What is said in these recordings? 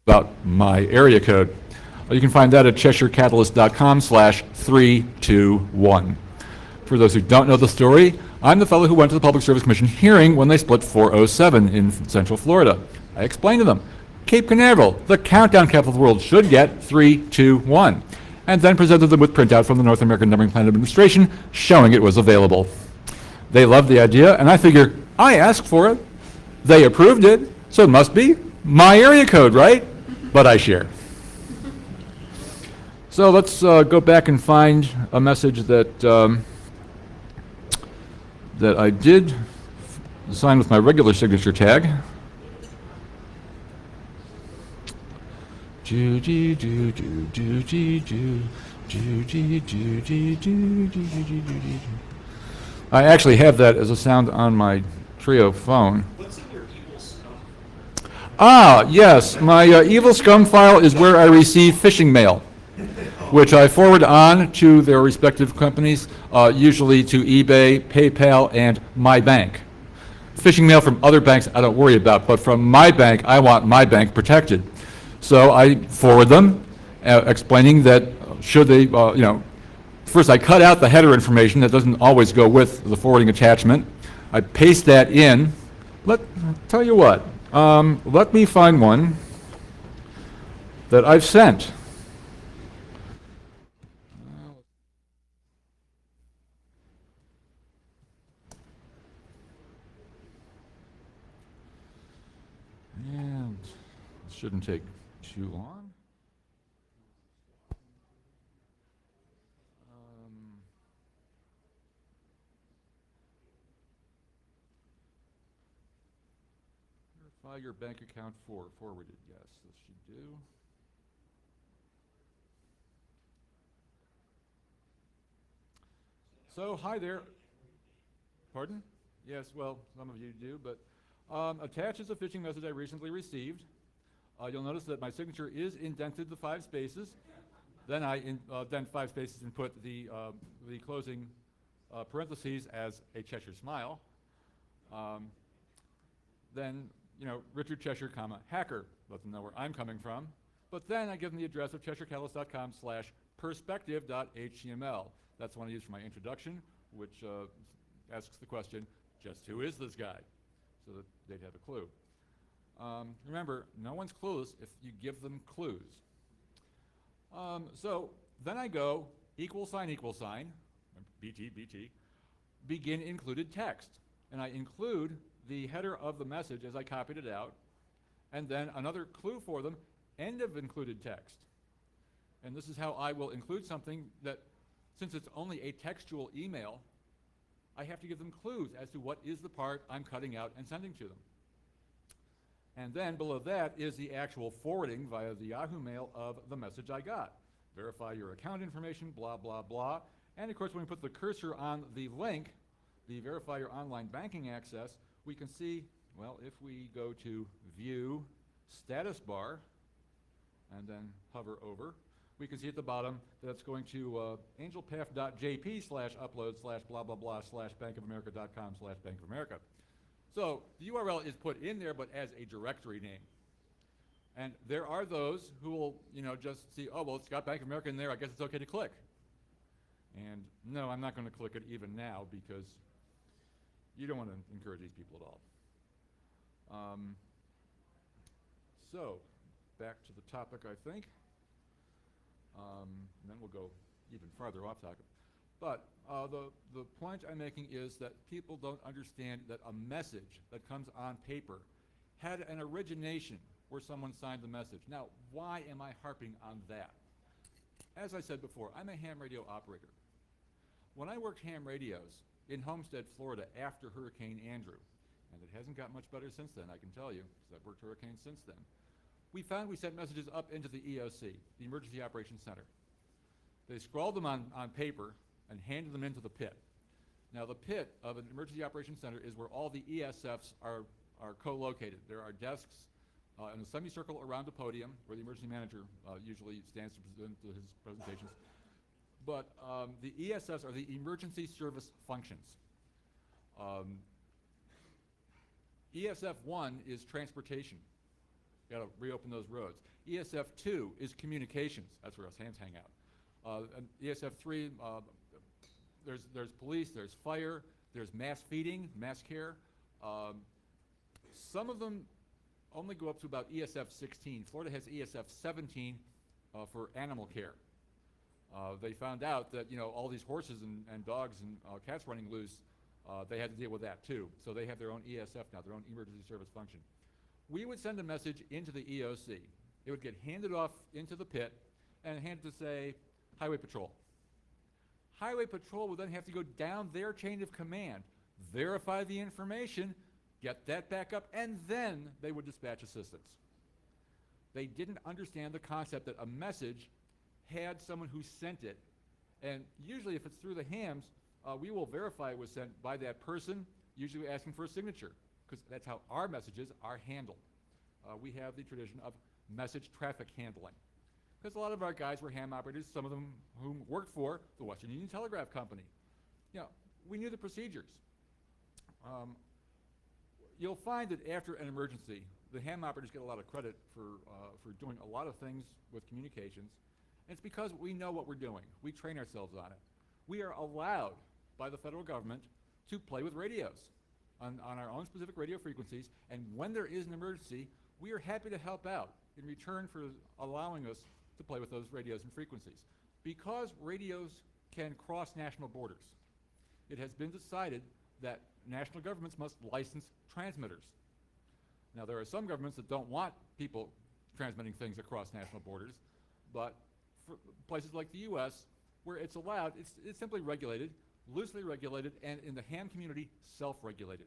about my area code. You can find that at CheshireCatalyst.com/321. For those who don't know the story, I'm the fellow who went to the Public Service Commission hearing when they split 407 in Central Florida. I explained to them, Cape Canaveral, the countdown capital of the world, should get 321, and then presented them with printout from the North American Numbering Plan Administration showing it was available. They loved the idea, and I figure, I asked for it. They approved it, so it must be my area code, right? But I share. So let's go back and find a message that that I did sign with my regular signature tag. I actually have that as a sound on my Trio phone. What's in your evil scum? Ah, yes, my evil scum file is where I receive phishing mail, which I forward on to their respective companies, usually to eBay, PayPal, and my bank. Phishing mail from other banks I don't worry about, but from my bank, I want my bank protected. So I forward them, explaining that should they, first I cut out the header information that doesn't always go with the forwarding attachment. I paste that in. Tell you what, let me find one that I've sent. And it shouldn't take too long. Verify your bank account forwarded. Yes, this should do. So, hi there. Pardon? Yes, well, some of you do, but attached is a phishing message I recently received. You'll notice that my signature is indented to 5 spaces. Then I indent 5 spaces and put the closing parentheses as a Cheshire smile. Then, Richard Cheshire, hacker, let them know where I'm coming from. But then I give them the address of CheshireCatalyst.com/perspective.html. That's the one I use for my introduction, which asks the question, just who is this guy? So that they'd have a clue. Remember, no one's clueless if you give them clues. So then I go ==, BT, begin included text. And I include the header of the message as I copied it out. And then another clue for them, end of included text. And this is how I will include something that, since it's only a textual email, I have to give them clues as to what is the part I'm cutting out and sending to them. And then below that is the actual forwarding via the Yahoo Mail of the message I got. Verify your account information, blah, blah, blah. And of course, when we put the cursor on the link, the verify your online banking access, we can see, well, if we go to view status bar and then hover over, we can see at the bottom that it's going to angelpath.jp/upload/blah, blah, blah, /bankofamerica.com/Bank of America. So the URL is put in there, but as a directory name. And there are those who will, just see, oh, well, it's got Bank of America in there, I guess it's okay to click. And no, I'm not going to click it even now because you don't want to encourage these people at all. So back to the topic, I think. And then we'll go even farther off topic. But the point I'm making is that people don't understand that a message that comes on paper had an origination where someone signed the message. Now, why am I harping on that? As I said before, I'm a ham radio operator. When I worked ham radios in Homestead, Florida after Hurricane Andrew, and it hasn't got much better since then, I can tell you, because I've worked hurricanes since then, we found we sent messages up into the EOC, the Emergency Operations Center. They scrawled them on paper and handed them into the pit. Now, the pit of an Emergency Operations Center is where all the ESFs are co-located. There are desks in a semicircle around the podium where the emergency manager usually stands to present his presentations. But the ESFs are the emergency service functions. ESF 1 is transportation. You got to reopen those roads. ESF2 is communications. That's where us hams hang out. And ESF3, there's police, there's fire, there's mass feeding, mass care. Some of them only go up to about ESF16. Florida has ESF17 for animal care. They found out that all these horses and dogs and cats running loose, they had to deal with that too. So they have their own ESF now, their own emergency service function. We would send a message into the EOC. It would get handed off into the pit and handed to, say, Highway Patrol. Highway Patrol would then have to go down their chain of command, verify the information, get that back up, and then they would dispatch assistance. They didn't understand the concept that a message had someone who sent it, and usually if it's through the hams, we will verify it was sent by that person, usually asking for a signature, because that's how our messages are handled. We have the tradition of message traffic handling, because a lot of our guys were ham operators, some of them whom worked for the Western Union Telegraph Company. We knew the procedures. You'll find that after an emergency, the ham operators get a lot of credit for doing a lot of things with communications, and it's because we know what we're doing. We train ourselves on it. We are allowed by the federal government to play with radios on our own specific radio frequencies, and when there is an emergency, we are happy to help out in return for allowing us to play with those radios and frequencies. Because radios can cross national borders, it has been decided that national governments must license transmitters. Now, there are some governments that don't want people transmitting things across national borders, but for places like the US, where it's allowed, it's simply regulated, loosely regulated, and in the ham community, self-regulated.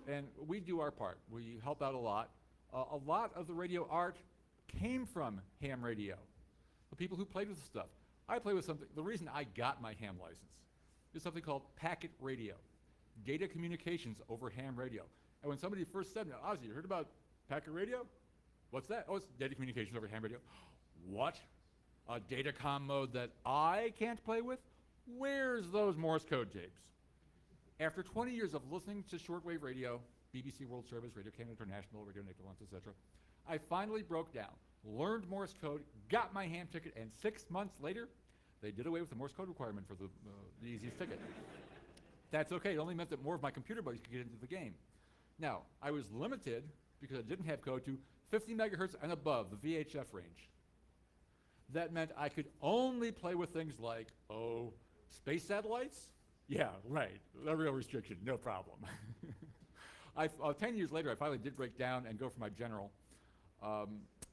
And we do our part. We help out a lot. A lot of the radio art came from ham radio, the people who played with the stuff. I play with something, the reason I got my ham license is something called packet radio, data communications over ham radio. And when somebody first said, Ozzy, you heard about packet radio? What's that? Oh, it's data communications over ham radio. What? A datacom mode that I can't play with? Where's those Morse code tapes? After 20 years of listening to shortwave radio, BBC World Service, Radio Canada International, Radio Nicolance, etc., I finally broke down, learned Morse code, got my ham ticket, and 6 months later, they did away with the Morse code requirement for the easiest ticket. That's okay. It only meant that more of my computer buddies could get into the game. Now, I was limited, because I didn't have code, to 50 megahertz and above, the VHF range. That meant I could only play with things like, space satellites? Yeah, right. A real restriction, no problem. 10 years later, I finally did break down and go for my general.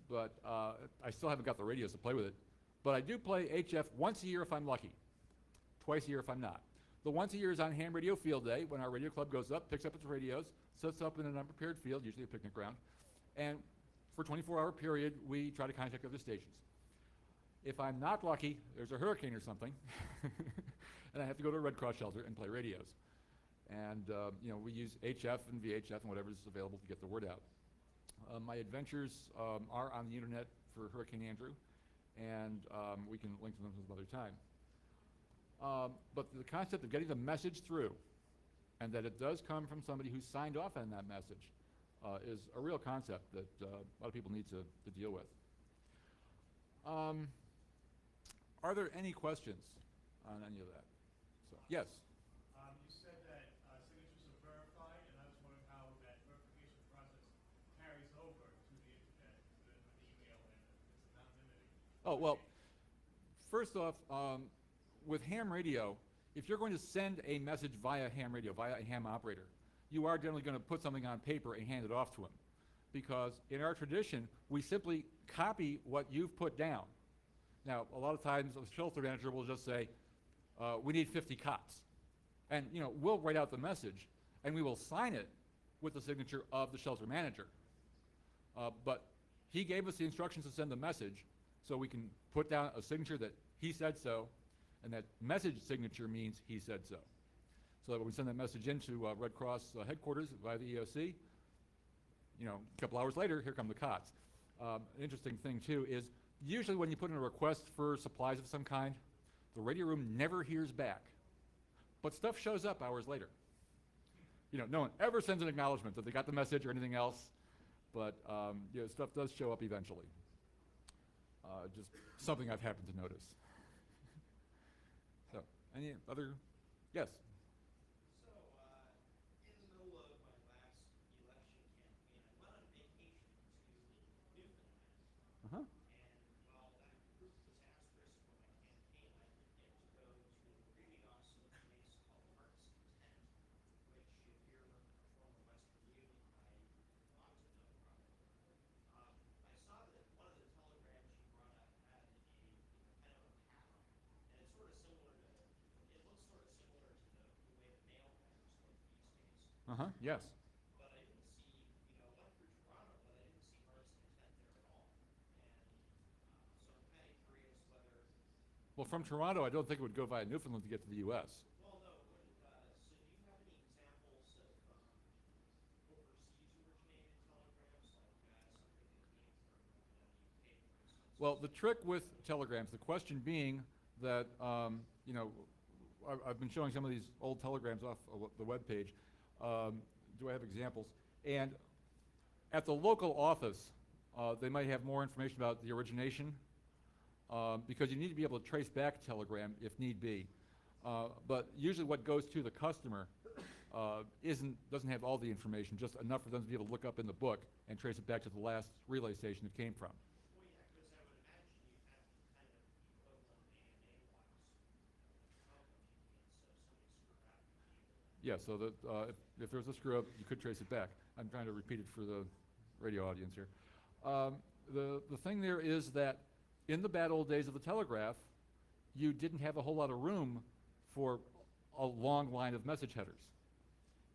But I still haven't got the radios to play with it. But I do play HF once a year if I'm lucky, twice a year if I'm not. The once a year is on ham radio field day, when our radio club goes up, picks up its radios, sets up in an unprepared field, usually a picnic ground, and for a 24-hour period, we try to contact other stations. If I'm not lucky, there's a hurricane or something, and I have to go to a Red Cross shelter and play radios. And we use HF and VHF and whatever's available to get the word out. My adventures are on the internet for Hurricane Andrew, and we can link to them some other time. But the concept of getting the message through, and that it does come from somebody who signed off on that message, is a real concept that a lot of people need to deal with. Are there any questions on any of that? So, yes? You said that signatures are verified, and I was wondering how that verification process carries over to the internet, to the email, and it's anonymity. Oh, well, first off, with ham radio, if you're going to send a message via ham radio, via a ham operator, you are generally going to put something on paper and hand it off to him. Because in our tradition, we simply copy what you've put down. Now, a lot of times, a shelter manager will just say, we need 50 cots. And we'll write out the message, and we will sign it with the signature of the shelter manager. But he gave us the instructions to send the message, so we can put down a signature that he said so, and that message signature means he said so. So that when we send that message into Red Cross headquarters via the EOC, a couple hours later, here come the cots. An interesting thing, too, is usually when you put in a request for supplies of some kind, the radio room never hears back. But stuff shows up hours later. No one ever sends an acknowledgement that they got the message or anything else, but you know, stuff does show up eventually. Just something I've happened to notice. So, any other? Yes. So, in the middle of my last election campaign, I went on vacation to Newfoundland. Uh-huh. And while that group was asterisk for my campaign, I did get to go to a really awesome place called Descendant, which, if you're a former Western Union, I want to know probably. I saw that one of the telegrams you brought up had a kind of a pattern, and it's sort of similar to, it looks sort of similar to the way the mail patterns look these days. Uh-huh, yes. But I didn't see, I went through Toronto, but I didn't see hearts and intent there at all. And so I'm kind of curious whether, Well, from Toronto, I don't think it would go via Newfoundland to get to the U.S. well, no, so do you have any examples of overseas originated telegrams, like something that came from the UK, for instance? Well, the trick with telegrams, the question being that, you know, I've been showing some of these old telegrams off the web page. Do I have examples? And at the local office, they might have more information about the origination, because you need to be able to trace back a telegram if need be. But usually what goes to the customer doesn't have all the information, just enough for them to be able to look up in the book and trace it back to the last relay station it came from. Well, yeah, because I would imagine you have kind of equivalent ANA-wise telephone unions, so if somebody screwed up, Yeah, so that if there's a screw up, you could trace it back. I'm trying to repeat it for the radio audience here. The thing there is that in the bad old days of the telegraph, you didn't have a whole lot of room for a long line of message headers.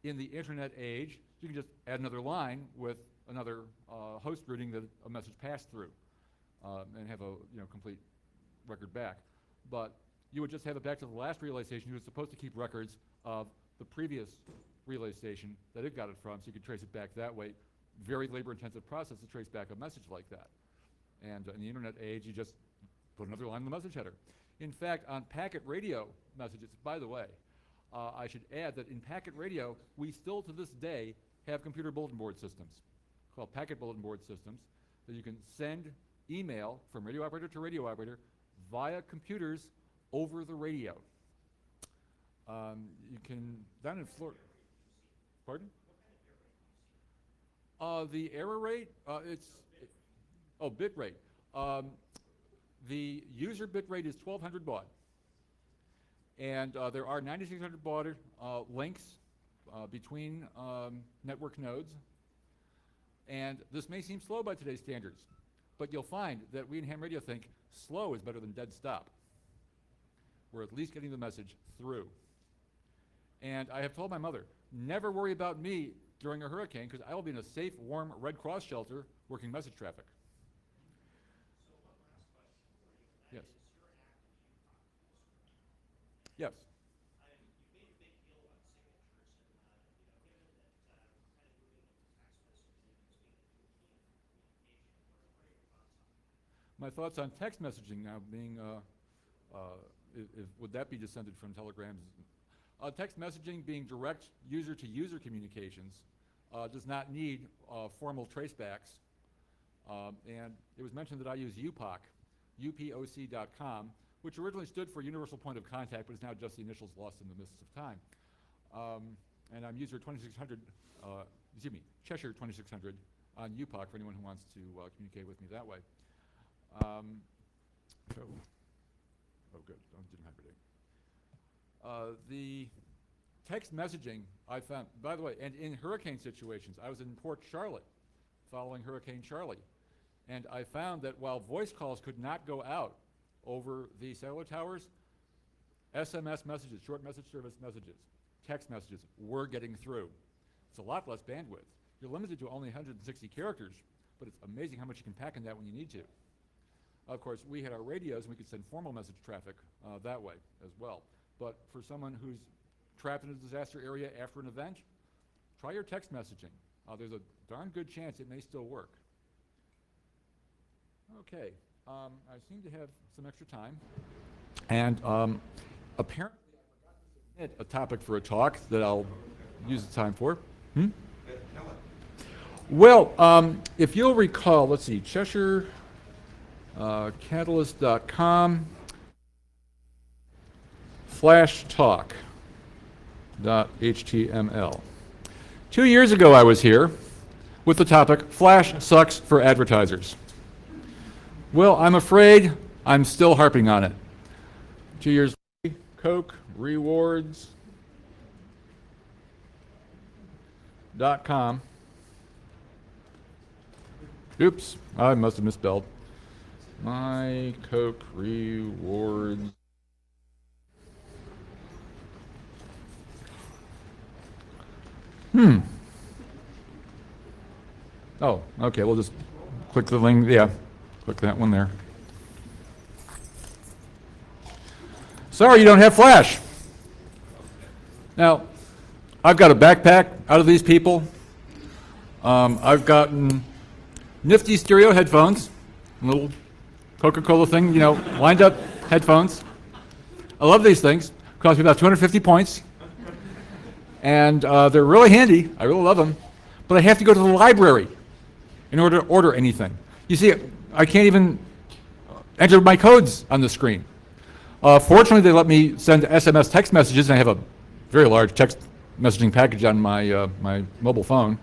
In the internet age, you can just add another line with another host routing that a message passed through, and have a complete record back. But you would just have it back to the last relay station who was supposed to keep records of the previous relay station that it got it from, so you could trace it back that way. Very labor-intensive process to trace back a message like that. And in the internet age, you just put another line in the message header. In fact, on packet radio messages, by the way, I should add that in packet radio, we still to this day have computer bulletin board systems called packet bulletin board systems that you can send email from radio operator to radio operator via computers over the radio. You can, down in Florida, pardon? The error rate, bit rate. The user bit rate is 1200 baud. And there are 9600 baud links between network nodes. And this may seem slow by today's standards, but you'll find that we in ham radio think slow is better than dead stop. We're at least getting the message through. And I have told my mother, never worry about me during a hurricane, because I will be in a safe, warm Red Cross shelter working message traffic. So one last question for you, and that Yes. is your active use. Yes. You made a big deal about signatures, and given that we're kind of moving into text messaging as being a new key in communication, what are your thoughts on that? My thoughts on text messaging now being, would that be descended from telegrams? Text messaging being direct user-to-user communications does not need formal tracebacks. And it was mentioned that I use UPOC, UPOC.com, which originally stood for Universal Point of Contact, but is now just the initials lost in the mists of time. And I'm user 2600, Cheshire 2600 on UPOC for anyone who wants to communicate with me that way. Oh, good, didn't hibernate. The text messaging I found, by the way, and in hurricane situations, I was in Port Charlotte following Hurricane Charlie, and I found that while voice calls could not go out over the cellular towers, SMS messages, short message service messages, text messages were getting through. It's a lot less bandwidth. You're limited to only 160 characters, but it's amazing how much you can pack in that when you need to. Of course, we had our radios, and we could send formal message traffic that way as well. But for someone who's trapped in a disaster area after an event, try your text messaging. There's a darn good chance it may still work. Okay, I seem to have some extra time. And apparently I forgot to submit a topic for a talk that I'll use the time for. Well, if you'll recall, let's see, Cheshire Catalyst.com /talk.html. 2 years ago, I was here with the topic, Flash sucks for advertisers. Well, I'm afraid I'm still harping on it. 2 years later, Coke Rewards.com. Oops, I must have misspelled. My Coke Rewards. Oh, okay, we'll just click the link, yeah, click that one there. Sorry, you don't have Flash. Now, I've got a backpack out of these people. I've gotten nifty stereo headphones, a little Coca-Cola thing, lined up headphones. I love these things. Cost me about 250 points. And they're really handy. I really love them. But I have to go to the library in order to order anything. You see, I can't even enter my codes on the screen. Fortunately, they let me send SMS text messages, and I have a very large text messaging package on my my mobile phone.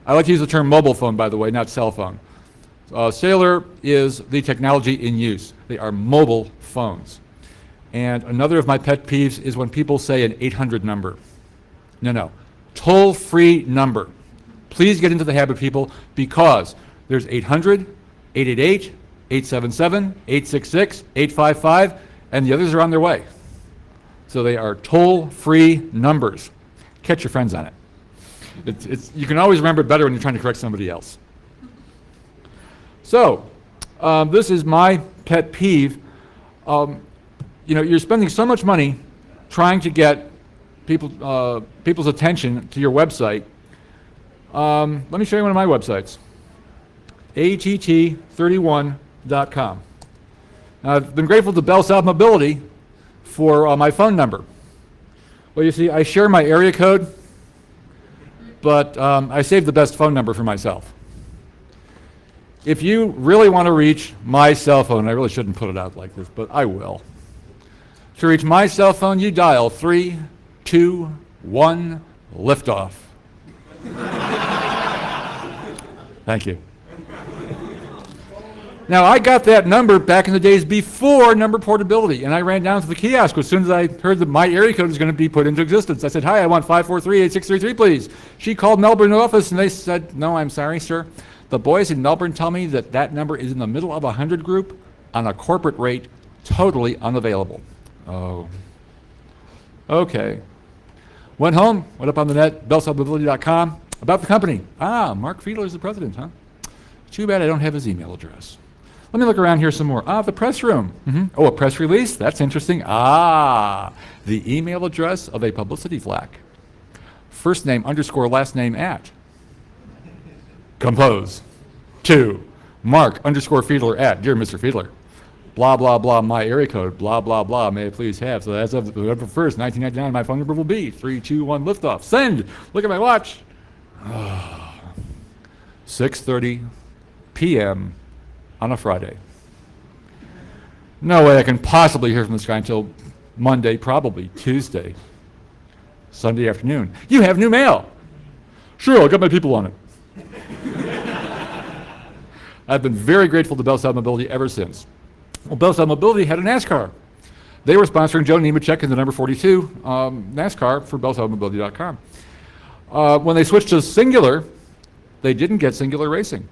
I like to use the term mobile phone, by the way, not cell phone. Cellular is the technology in use. They are mobile phones. And another of my pet peeves is when people say an 800 number. No. Toll-free number. Please get into the habit, people, because there's 800, 888, 877, 866, 855, and the others are on their way. So they are toll-free numbers. Catch your friends on it. You can always remember it better when you're trying to correct somebody else. So, this is my pet peeve. You're spending so much money trying to get people's attention to your website. Let me show you one of my websites, att31.com. Now, I've been grateful to Bell South Mobility for my phone number. Well, you see, I share my area code, but I saved the best phone number for myself. If you really want to reach my cell phone, I really shouldn't put it out like this, but I will. To reach my cell phone, you dial 321 liftoff. Thank you. Now, I got that number back in the days before number portability, and I ran down to the kiosk as soon as I heard that my area code was going to be put into existence. I said, "Hi, I want 543-8633, please." She called Melbourne office, and they said, "No, I'm sorry, sir. The boys in Melbourne tell me that that number is in the middle of a 100 group on a corporate rate, totally unavailable." Oh. Okay. Went home, went up on the net, bellsouthmobility.com, about the company. Mark Fiedler is the president, huh? Too bad I don't have his email address. Let me look around here some more. The press room. Oh, a press release? That's interesting. The email address of a publicity flack. First name _ last name @ compose. 2, Mark _ Fiedler @ dear Mr. Fiedler. Blah, blah, blah, my area code, blah, blah, blah, may I please have. So as of November 1st, 1999, my phone number will be 321 liftoff. Send! Look at my watch. 6:30 p.m. on a Friday. No way I can possibly hear from this guy until Monday, probably Tuesday, Sunday afternoon. You have new mail. Sure, I'll get my people on it. I've been very grateful to Bell South Mobility ever since. Well, Bell South Mobility had a NASCAR. They were sponsoring Joe Nemechek in the number 42 NASCAR for bellsouthmobility.com. When they switched to singular, they didn't get singular racing.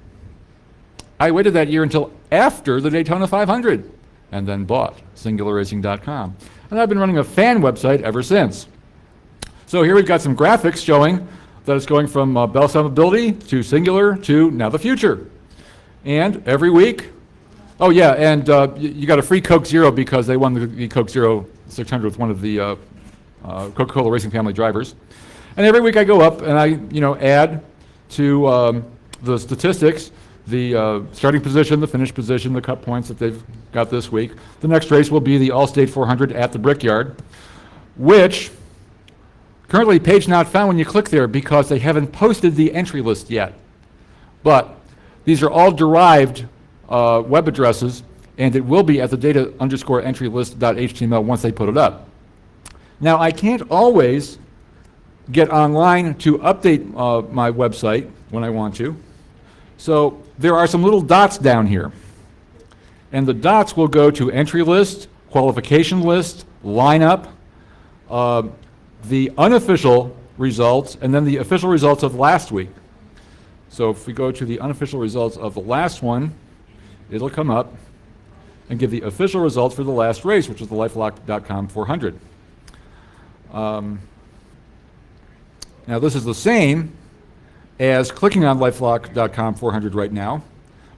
I waited that year until after the Daytona 500 and then bought singularracing.com. And I've been running a fan website ever since. So here we've got some graphics showing that it's going from Bell South Mobility to singular to now the future. And every week, oh yeah, and you got a free Coke Zero because they won the Coke Zero 600 with one of the Coca-Cola Racing family drivers. And every week I go up and I add to the statistics, the starting position, the finish position, the cut points that they've got this week. The next race will be the Allstate 400 at the Brickyard, which currently page not found when you click there because they haven't posted the entry list yet. But these are all derived web addresses, and it will be at the data_entry_list.html once they put it up. Now, I can't always get online to update my website when I want to. So there are some little dots down here. And the dots will go to entry list, qualification list, lineup, the unofficial results, and then the official results of last week. So if we go to the unofficial results of the last one, it'll come up and give the official results for the last race, which was the LifeLock.com 400. Now this is the same as clicking on LifeLock.com 400 right now,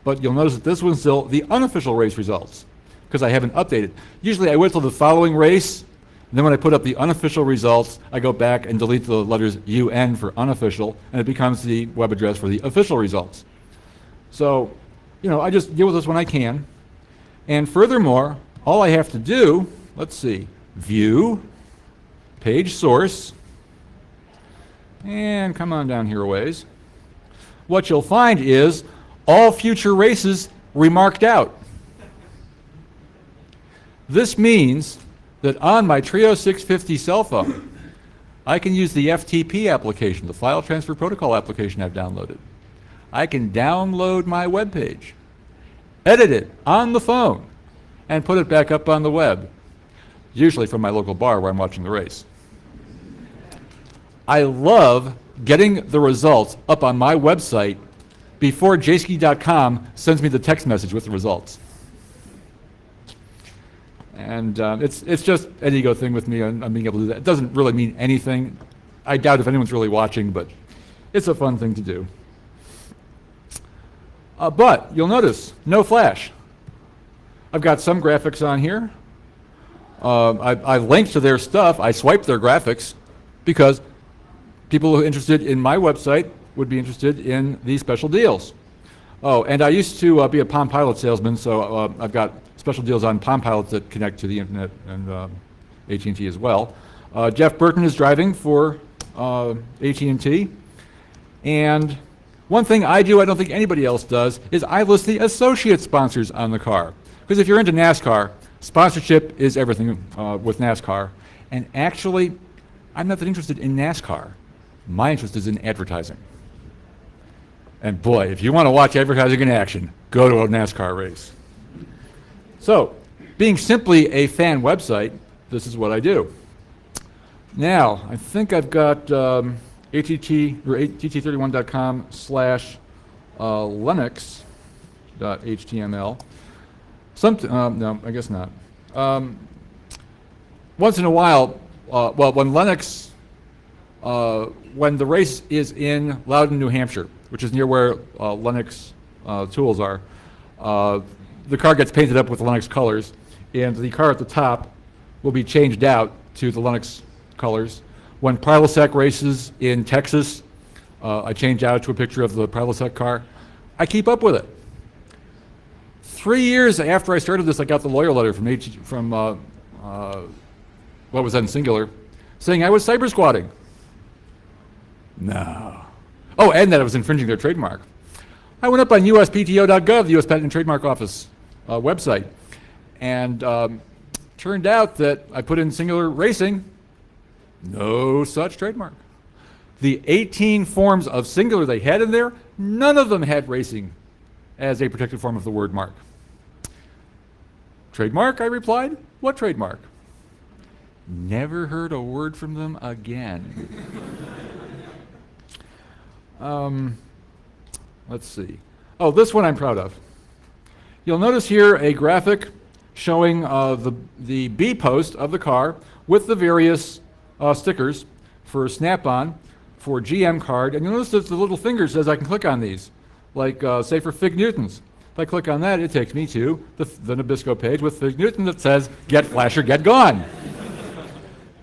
but you'll notice that this one's still the unofficial race results because I haven't updated. Usually I wait till the following race, and then when I put up the unofficial results, I go back and delete the letters UN for unofficial, and it becomes the web address for the official results. So, you know, I just deal with this when I can. And furthermore, all I have to do, let's see, view, page source, and come on down here a ways. What you'll find is all future races remarked out. This means that on my Trio 650 cell phone, I can use the FTP application, the File Transfer Protocol application I've downloaded. I can download my web page, edit it on the phone, and put it back up on the web, usually from my local bar where I'm watching the race. I love getting the results up on my website before jski.com sends me the text message with the results. And it's just an ego thing with me on being able to do that. It doesn't really mean anything. I doubt if anyone's really watching, but it's a fun thing to do. But you'll notice, no flash. I've got some graphics on here. I linked to their stuff. I swiped their graphics because people who are interested in my website would be interested in these special deals. Oh, and I used to be a Palm Pilot salesman, so I've got special deals on Palm Pilots that connect to the internet and AT&T as well. Jeff Burton is driving for AT&T, and one thing I do I don't think anybody else does is I list the associate sponsors on the car. Because if you're into NASCAR, sponsorship is everything with NASCAR. And actually, I'm not that interested in NASCAR. My interest is in advertising. And boy, if you want to watch advertising in action, go to a NASCAR race. So, being simply a fan website, this is what I do. Now, I think I've got att3one.com/Lennox.html. No, I guess not. Once in a while, well, when Lennox, when the race is in Loudon, New Hampshire, which is near where Lennox tools are, the car gets painted up with Lennox colors, and the car at the top will be changed out to the Lennox colors. When Prilosec races in Texas, I change out to a picture of the Prilosec car. I keep up with it. 3 years after I started this, I got the lawyer letter from what was then Singular, saying I was cyber squatting. No. Oh, and that I was infringing their trademark. I went up on uspto.gov, the U.S. Patent and Trademark Office website, and turned out that I put in Singular Racing, no such trademark. The 18 forms of Singular they had in there, none of them had racing as a protected form of the word mark. Trademark, I replied. What trademark? Never heard a word from them again. Let's see. Oh, this one I'm proud of. You'll notice here a graphic showing the B post of the car with the various stickers for Snap-on, for GM card, and you'll notice that the little finger says I can click on these, like say for Fig Newtons. If I click on that, it takes me to the Nabisco page with Fig Newton that says, get flash or get gone.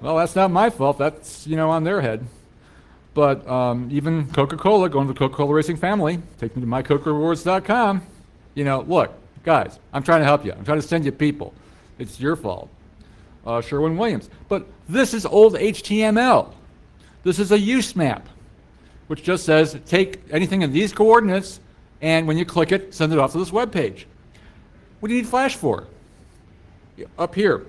Well, that's not my fault. That's, you know, on their head. But even Coca-Cola, going to the Coca-Cola Racing family, take me to mycocarewards.com. You know, look, guys, I'm trying to help you. I'm trying to send you people. It's your fault. Sherwin-Williams. But this is old HTML. This is a use map, which just says take anything in these coordinates, and when you click it, send it off to this web page. What do you need Flash for? Up here,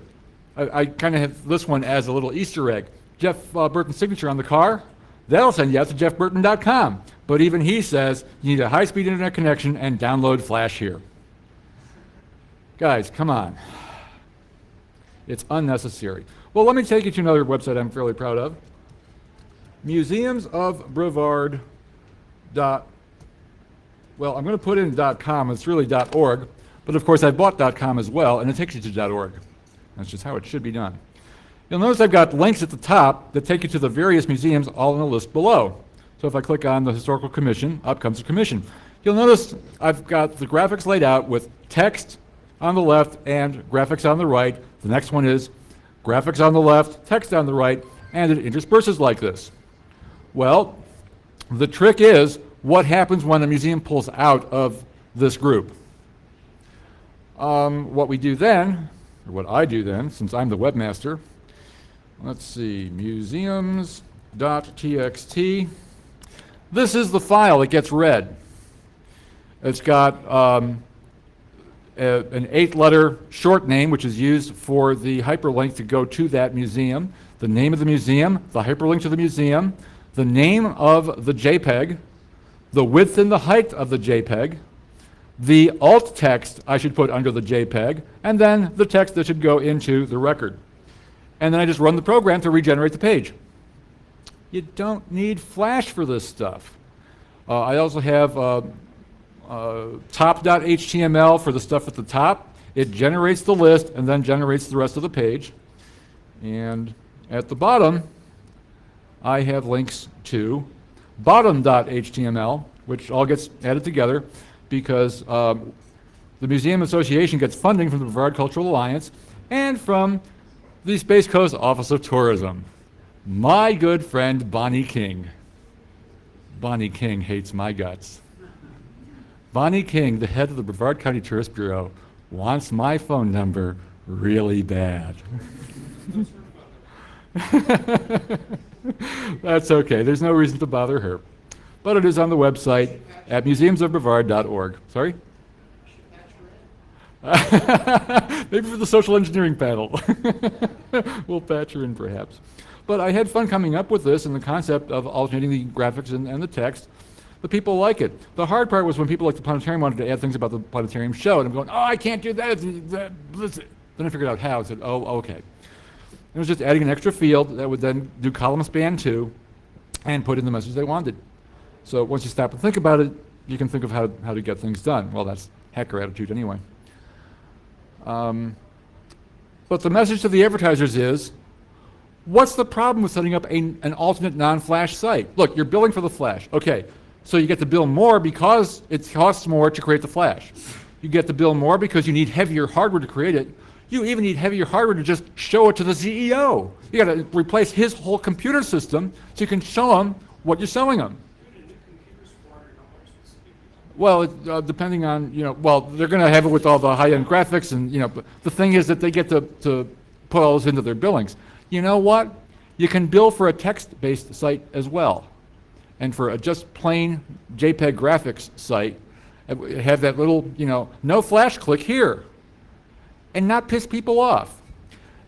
I kind of have this one as a little Easter egg. Jeff Burton's signature on the car, that'll send you out to jeffburton.com. But even he says you need a high-speed internet connection and download Flash here. Guys, come on. It's unnecessary. Well, let me take you to another website I'm fairly proud of. Museumsofbrevard. Well, I'm going to put in .com. It's really .org. But of course, I bought .com as well, and it takes you to .org. That's just how it should be done. You'll notice I've got links at the top that take you to the various museums all in a list below. So if I click on the Historical Commission, up comes the commission. You'll notice I've got the graphics laid out with text on the left and graphics on the right. The next one is graphics on the left, text on the right, and it intersperses like this. Well, the trick is what happens when a museum pulls out of this group. What we do then, or what I do then, since I'm the webmaster, let's see, museums.txt. This is the file that gets read. It's got an 8-letter short name, which is used for the hyperlink to go to that museum, the name of the museum, the hyperlink to the museum, the name of the JPEG, the width and the height of the JPEG, the alt text I should put under the JPEG, and then the text that should go into the record. And then I just run the program to regenerate the page. You don't need Flash for this stuff. I also have top.html for the stuff at the top. It generates the list and then generates the rest of the page. And at the bottom, I have links to bottom.html, which all gets added together because the Museum Association gets funding from the Brevard Cultural Alliance and from the Space Coast Office of Tourism. My good friend Bonnie King. Bonnie King hates my guts. Bonnie King, the head of the Brevard County Tourist Bureau, wants my phone number really bad. That's okay. There's no reason to bother her. But it is on the website at museumsofbrevard.org. Sorry? Maybe for the social engineering panel. We'll patch her in perhaps. But I had fun coming up with this and the concept of alternating the graphics and the text. The people like it. The hard part was when people like the planetarium wanted to add things about the planetarium show, and I'm going, oh, I can't do that. Then I figured out how. I said, oh, okay. It was just adding an extra field that would then do column span 2 and put in the message they wanted. So once you stop and think about it, you can think of how to get things done. Well, that's hacker attitude anyway. But the message to the advertisers is, what's the problem with setting up an alternate non-Flash site? Look, you're billing for the Flash. Okay, so you get to bill more because it costs more to create the Flash. You get to bill more because you need heavier hardware to create it. You even need heavier hardware to just show it to the CEO. You got to replace his whole computer system so you can show him what you're selling him. Well, depending on, well, they're going to have it with all the high-end graphics, and, but the thing is that they get to put all this into their billings. You know what? You can bill for a text-based site as well. And for a just plain JPEG graphics site, have that little, no Flash, click here, and not piss people off.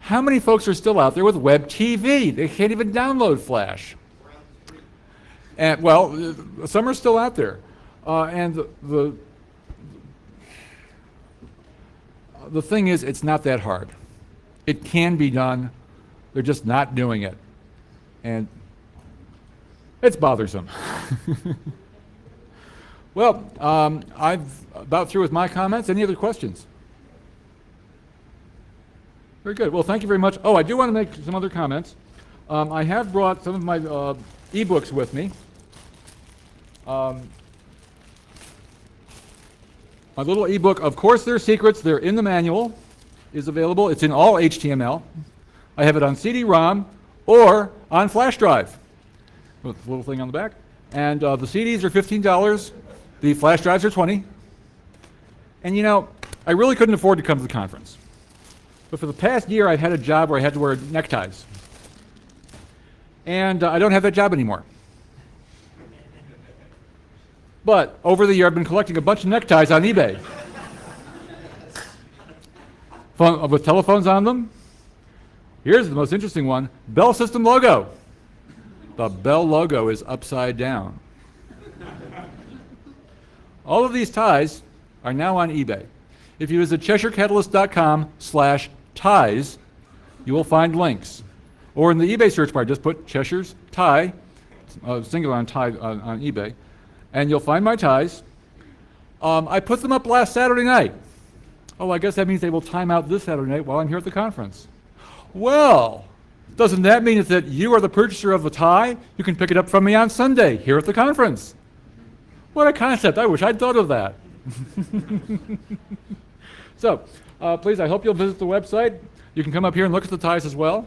How many folks are still out there with web TV? They can't even download Flash. And, well, some are still out there. And the thing is, it's not that hard. It can be done. They're just not doing it. And it's bothersome. Well, I've about through with my comments. Any other questions? Very good. Well, thank you very much. Oh, I do want to make some other comments. I have brought some of my ebooks with me. My little ebook, of course they're secrets, they're in the manual, is available. It's in all HTML. I have it on CD-ROM or on flash drive with a little thing on the back. And the CDs are $15, the flash drives are $20. And I really couldn't afford to come to the conference. But for the past year, I've had a job where I had to wear neckties. And I don't have that job anymore. But over the year, I've been collecting a bunch of neckties on eBay. With telephones on them. Here's the most interesting one, Bell System logo. The Bell logo is upside down. All of these ties are now on eBay. If you visit CheshireCatalyst.com/ties, you will find links. Or in the eBay search bar, just put Cheshire's tie, singular on tie on eBay, and you'll find my ties. I put them up last Saturday night. Oh, I guess that means they will time out this Saturday night while I'm here at the conference. Well, doesn't that mean that you are the purchaser of the tie? You can pick it up from me on Sunday here at the conference. What a concept. I wish I'd thought of that. So, please, I hope you'll visit the website. You can come up here and look at the ties as well.